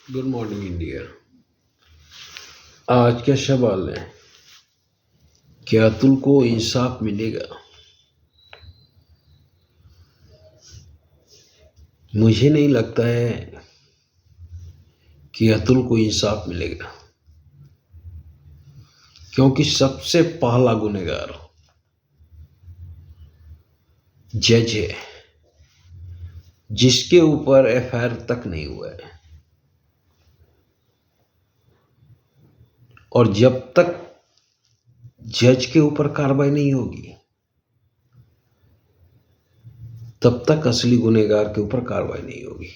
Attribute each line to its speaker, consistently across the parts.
Speaker 1: Good morning India. आज का सवाल है, क्या अतुल को इंसाफ मिलेगा? मुझे नहीं लगता है कि अतुल को इंसाफ मिलेगा, क्योंकि सबसे पहला गुनहगार जज है, जिसके ऊपर एफआईआर तक नहीं हुआ है। और जब तक जज के ऊपर कार्रवाई नहीं होगी, तब तक असली गुनहगार के ऊपर कार्रवाई नहीं होगी।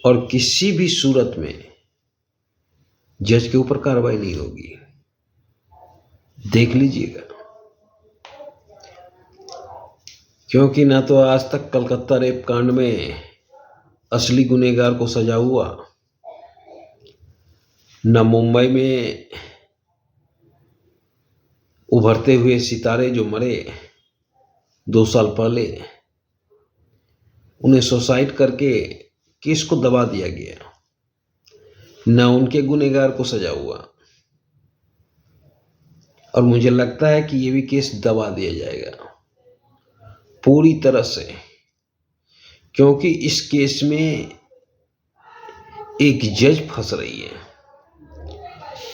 Speaker 1: और किसी भी सूरत में जज के ऊपर कार्रवाई नहीं होगी। देख लीजिएगा, क्योंकि ना तो आज तक कलकत्ता रेप कांड में असली गुनहगार को सजा हुआ, न मुंबई में उभरते हुए सितारे जो मरे 2 साल पहले, उन्हें सुसाइड करके केस को दबा दिया गया, न उनके गुनहगार को सजा हुआ। और मुझे लगता है कि ये भी केस दबा दिया जाएगा पूरी तरह से, क्योंकि इस केस में एक जज फंस रही है।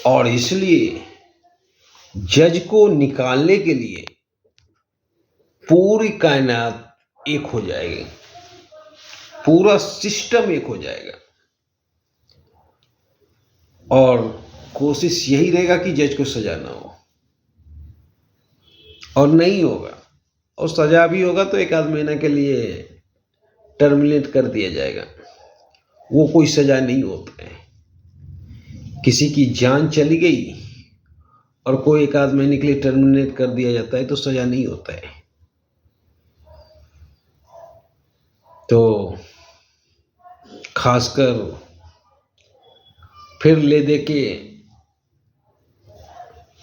Speaker 1: और इसलिए जज को निकालने के लिए पूरी कायनात एक हो जाएगी, पूरा सिस्टम एक हो जाएगा। और कोशिश यही रहेगा कि जज को सजा ना हो, और नहीं होगा। और सजा भी होगा तो 1 आध महीना के लिए टर्मिनेट कर दिया जाएगा। वो कोई सजा नहीं होता है। किसी की जान चली गई और कोई 1 आध महीने के लिए टर्मिनेट कर दिया जाता है तो सजा नहीं होता है। तो खासकर फिर ले दे के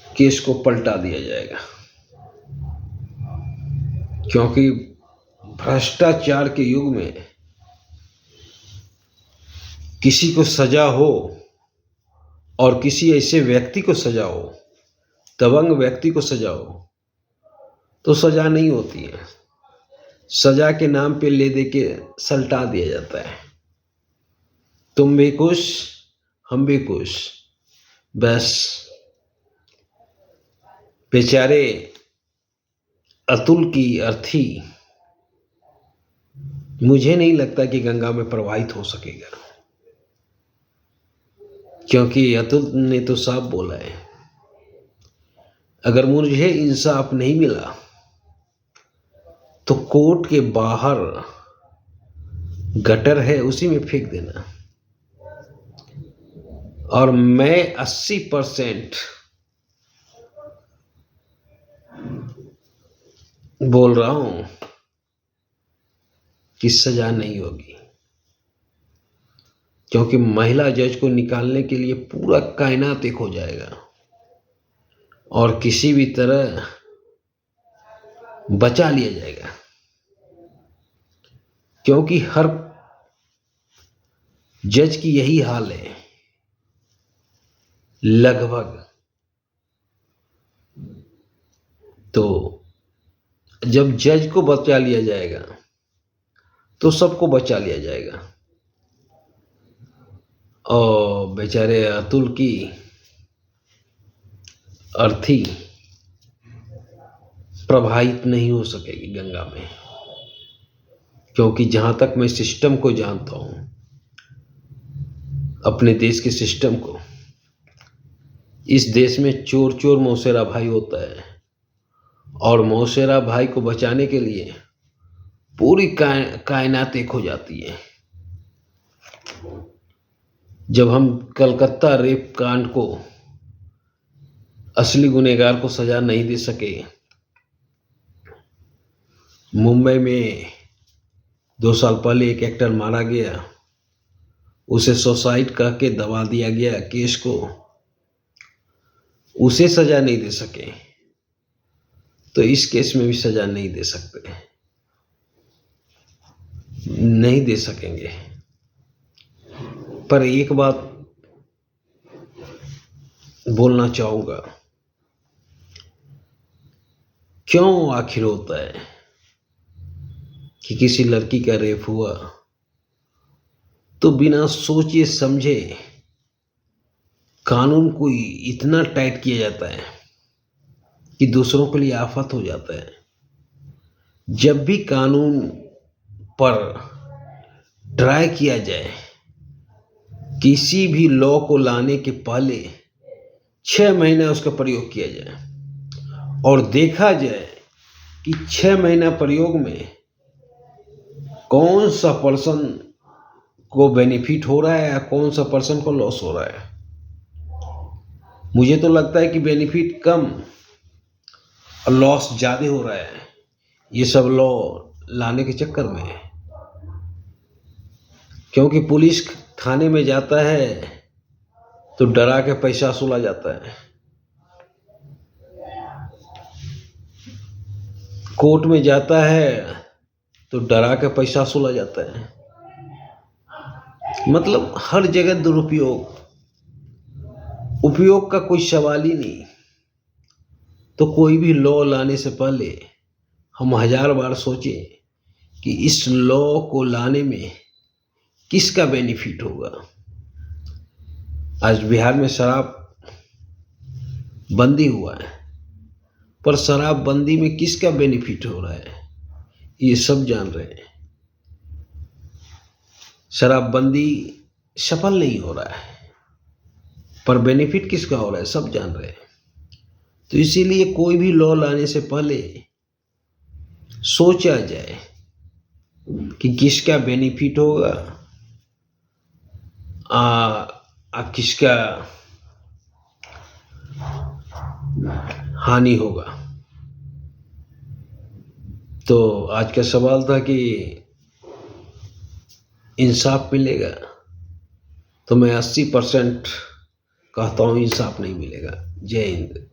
Speaker 1: केस को पलटा दिया जाएगा, क्योंकि भ्रष्टाचार के युग में किसी को सजा हो और किसी ऐसे व्यक्ति को सजा हो, दबंग व्यक्ति को सजा हो, तो सजा नहीं होती है। सजा के नाम पे ले दे के सलटा दिया जाता है। तुम भी खुश, हम भी खुश, बस बेचारे अतुल की अर्थी मुझे नहीं लगता कि गंगा में प्रवाहित हो सकेगा, क्योंकि अतुल ने तो साफ बोला है, अगर मुझे इंसाफ नहीं मिला तो कोर्ट के बाहर गटर है, उसी में फेंक देना। और मैं 80% बोल रहा हूं कि सजा नहीं होगी, क्योंकि महिला जज को निकालने के लिए पूरा कायनात एक हो जाएगा और किसी भी तरह बचा लिया जाएगा, क्योंकि हर जज की यही हाल है लगभग। तो जब जज को बचा लिया जाएगा तो सबको बचा लिया जाएगा। और बेचारे अतुल की अर्थी प्रभावित नहीं हो सकेगी गंगा में, क्योंकि जहां तक मैं सिस्टम को जानता हूं, अपने देश के सिस्टम को, इस देश में चोर चोर मौसेरा भाई होता है। और मौसेरा भाई को बचाने के लिए पूरी कायनात एक हो जाती है। जब हम कलकत्ता रेप कांड को असली गुनहगार को सजा नहीं दे सके, मुंबई में 2 साल पहले एक एक्टर मारा गया, उसे सुसाइड कह के दबा दिया गया केस को, उसे सजा नहीं दे सके, तो इस केस में भी सजा नहीं दे सकते, नहीं दे सकेंगे। पर एक बात बोलना चाहूँगा, क्यों आखिर होता है कि किसी लड़की का रेप हुआ तो बिना सोचे समझे कानून को इतना टाइट किया जाता है कि दूसरों के लिए आफत हो जाता है। जब भी कानून पर ट्राई किया जाए, किसी भी लॉ को लाने के पहले 6 महीना उसका प्रयोग किया जाए और देखा जाए कि 6 महीना प्रयोग में कौन सा पर्सन को बेनिफिट हो रहा है या कौन सा पर्सन को लॉस हो रहा है। मुझे तो लगता है कि बेनिफिट कम और लॉस ज़्यादा हो रहा है, ये सब लॉ लाने के चक्कर में। क्योंकि पुलिस थाने में जाता है तो डरा के पैसा वसूला जाता है, कोर्ट में जाता है तो डरा के पैसा वसूला जाता है। मतलब हर जगह दुरुपयोग, उपयोग का कोई सवाल ही नहीं। तो कोई भी लॉ लाने से पहले हम 1000 बार सोचें कि इस लॉ को लाने में किसका बेनिफिट होगा। आज बिहार में शराब बंदी हुआ है, पर शराब बंदी में किसका बेनिफिट हो रहा है ये सब जान रहे हैं। शराबबंदी सफल नहीं हो रहा है, पर बेनिफिट किसका हो रहा है सब जान रहे हैं। तो इसीलिए कोई भी लॉ लाने से पहले सोचा जाए कि किसका बेनिफिट होगा किसका हानि होगा। तो आज का सवाल था कि इंसाफ मिलेगा, तो मैं 80% कहता हूँ इंसाफ नहीं मिलेगा। जय हिंद।